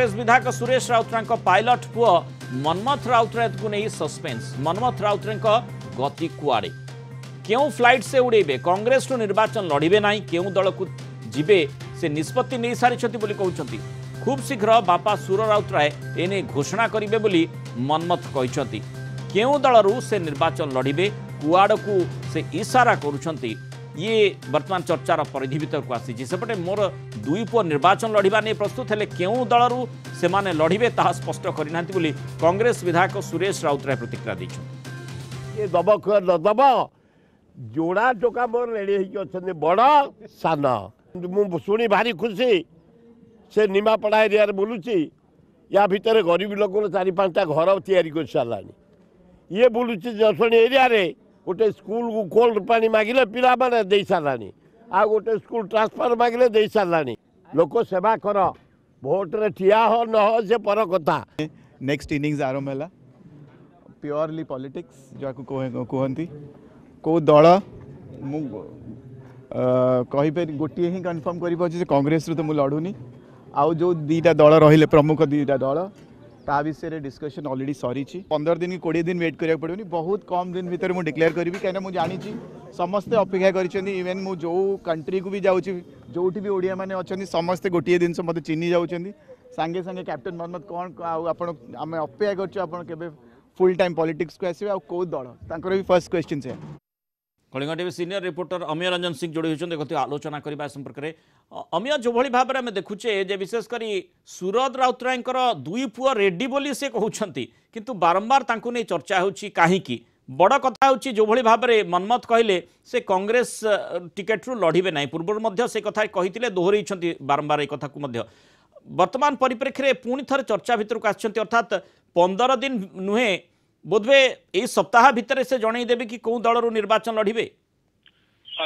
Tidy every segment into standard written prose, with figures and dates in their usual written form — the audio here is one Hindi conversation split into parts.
कांग्रेस विधायक सुरेश राउतराय पायलट पुओ मनमथ राउतराय को नहीं सस्पेंस। मनमथ राउतराय गति कुआड़े क्यों फ्लाइट से उड़ेबे, कांग्रेस तो निर्वाचन लड़िबे नहीं, क्यों दल को जीवे से निष्पत्ति नहीं सारी कहते। खूब शीघ्र बापा सुर राउतराय एने घोषणा करेंगे बोली मनमथ कहते। क्यों दलरू से निर्वाचन लड़िबे कुआड़ को से इशारा करुछंती ये वर्तमान चर्चार परिधि भीतर को आसी। सेपटे मोर दुई पुओ निर्वाचन लड़िबा नहीं प्रस्तुत हेले क्यों दलरू से माने लड़िबे ताहा स्पष्ट करना बोली कांग्रेस विधायक सुरेश राउतराय प्रतिक्रिया दैछन। ये दब दब जोड़ा टोका मोर रेडी होती बड़ सान शुणी भारी खुशी से निमापड़ा एरिया बुलूची या भितर गरीब लोक 4-5टा घर तैयारी कर सारा ये बुलूची जसणी एरिया गोटे स्कूल को कोल्ड पानी मागिले पिला माने दे सारा आ गोटे स्कूल ट्रांसफर मागिले दे सारा लोक सेवा कर भोट रे ठिया हो न हो से पर कथा। नेक्स्ट इनिंग्स आरंभ है प्योरली पॉलिटिक्स जो कहती को दल मुझे गोटे ही कन्फर्म कर कांग्रेस तो मुझे लड़ूनी आउ जो दीटा दल रही प्रमुख दीटा दल ता विषय डिस्कशन ऑलरेडी सरी 15 दिन 20 दिन वेट करा पड़ोनी बहुत कम दिन भीतर मुझे डिक्लेयर करी कहीं मुझे जानी समस्ते अपेक्षा कर इवेन मु जो कंट्री को भी जाऊँगी जो भी ओडिया मैंने अच्छा समस्ते गोटे दिन मत चिन्ह जाऊँगी सांगे सांगे कैप्टन मनमथ कौन आम अपेक्षा कर फुल टाइम पॉलिटिक्स को आसवे कौ दल भी फर्स्ट क्वेश्चन से। Kalinga TV senior reporter अमीय Ranjan Singh जोड़ी होती आलोचना करने संपर्क में अमीय जो भाई भाव में देखुचे जे विशेषकर सुरद राउतराय दुई पुओ रेडी बोली से कहते किंतु बारंबार तांको नहीं चर्चा होची कहीं बड़ कथा होची जो भाई भाव में मनमथ कहले से कांग्रेस टिकेट रु लड़िबे नहीं पूर्व से कथा कही दोहरई बारंबार एक कथा को वर्तमान परिप्रेक्षी में पुणी थे चर्चा भितर को अर्थात 15 दिन नुहे बोधवे यही सप्ताह भितर से जनईदेवे कि कौ दल निर्वाचन लड़िबे।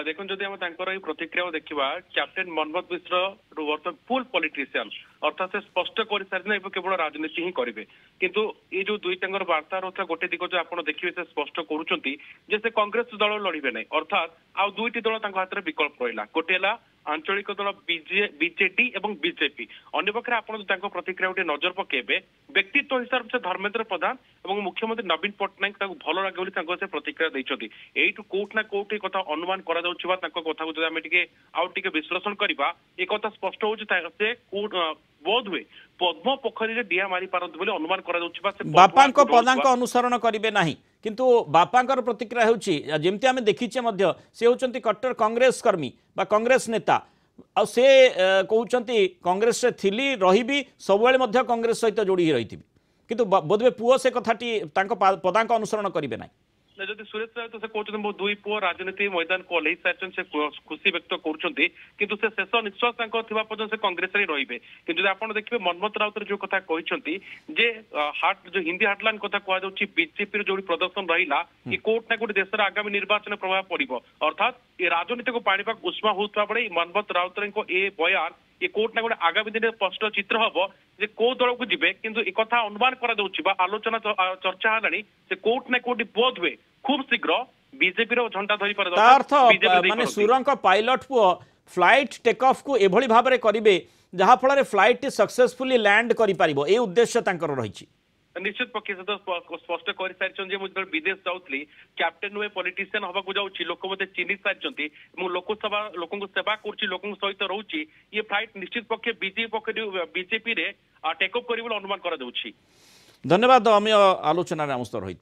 देखो जदि आम प्रतिक्रिया देखा कैप्टेन मनमथ मिश्र वर्तमान फुल पॉलिटिशियन अर्थात से स्पष्ट कर सारी केवल राजनीति ही करेंगे किंतु ये जो दुई वार्ता रहा गोटे दिग जो आप देखिए से स्पष्ट करुँचे से कांग्रेस दल लड़िबे नहीं अर्थात आउ दुईटी दल हाथ में विकल्प रहा गोटे आंचलिक दल बीजेडी और बीजेपी अन्य पक्षे आप प्रतिक्रिया गोटे नजर पकेबे व्यक्तित्व हिसाब से धर्मेंद्र प्रधान और मुख्यमंत्री नवीन पट्टनायक भल लगे से प्रतिक्रिया देते यू कौट ना कौटी कथा अनुमान कथा विश्लेषण करवा एक कथा स्पष्ट हो बोध हुए पद्म पोखरी डिया मारी पारती अनुमान बापा पदांक अनुसरण करेंगे ना किंतु बापांकर प्रतिक्रिया होमती आम देखीचे से होती कट्टर कांग्रेस कर्मी बा कांग्रेस नेता से कहते कांग्रेस से थिली रही सब कांग्रेस सहित जोड़ी रही किंतु बोधवे पुओ से कथाटी पदांक अनुसरण करेंगे ना जदि सुरेश राय तो से कहते मो दुई पुओ राजनीति मैदान को ओह्लई सारी से खुशी व्यक्त करुँचे किंतु से शेष निश्वास पर्यटन से कांग्रेस रे कि आप देखिए मनमथ राउत जो कथा कहते जे हाट जो हिंदी हाटलाइन कथा कह बीजेपी जो प्रदर्शन रहा कि कोर्ट ना कोट देश आगामी निर्वाचन प्रभाव पड़ो अर्थात ये राजनीतिक पाणीपाग उष्मा होता बेले मनमथ राउतराय ये बयान ये कोर्ट ना गोटे आगामी दिन स्पष्ट चित्र हम जे को दल को जी किंतु एक कथा अनुमान कर आलोचना चर्चा है से कोर्ट ना कोटी बोध हुए खूब शीघ्र बीजेपी झंडा धरी माने सुरंग पायलट पुओ फ्लाइट टेक ऑफ को एभली भाव में करेंगे जहाँ फल फ्लाइट सक्सेसफुली लैंड कर ये उद्देश्य रही निश्चित पक्षे स्पष्ट कर सारी मुझे विदेश जाऊँगी कैप्टेन हुए पॉलिटिशियन हवा जाऊँगी लोक मत चिन्ह सारी लोकसभा लोक सेवा कर सहित रोचे ये फ्लाइट निश्चित पक्षे बीजेपी टेकअप कर अनुमान कर। धन्यवाद अमीय आलोचना आम सह रही।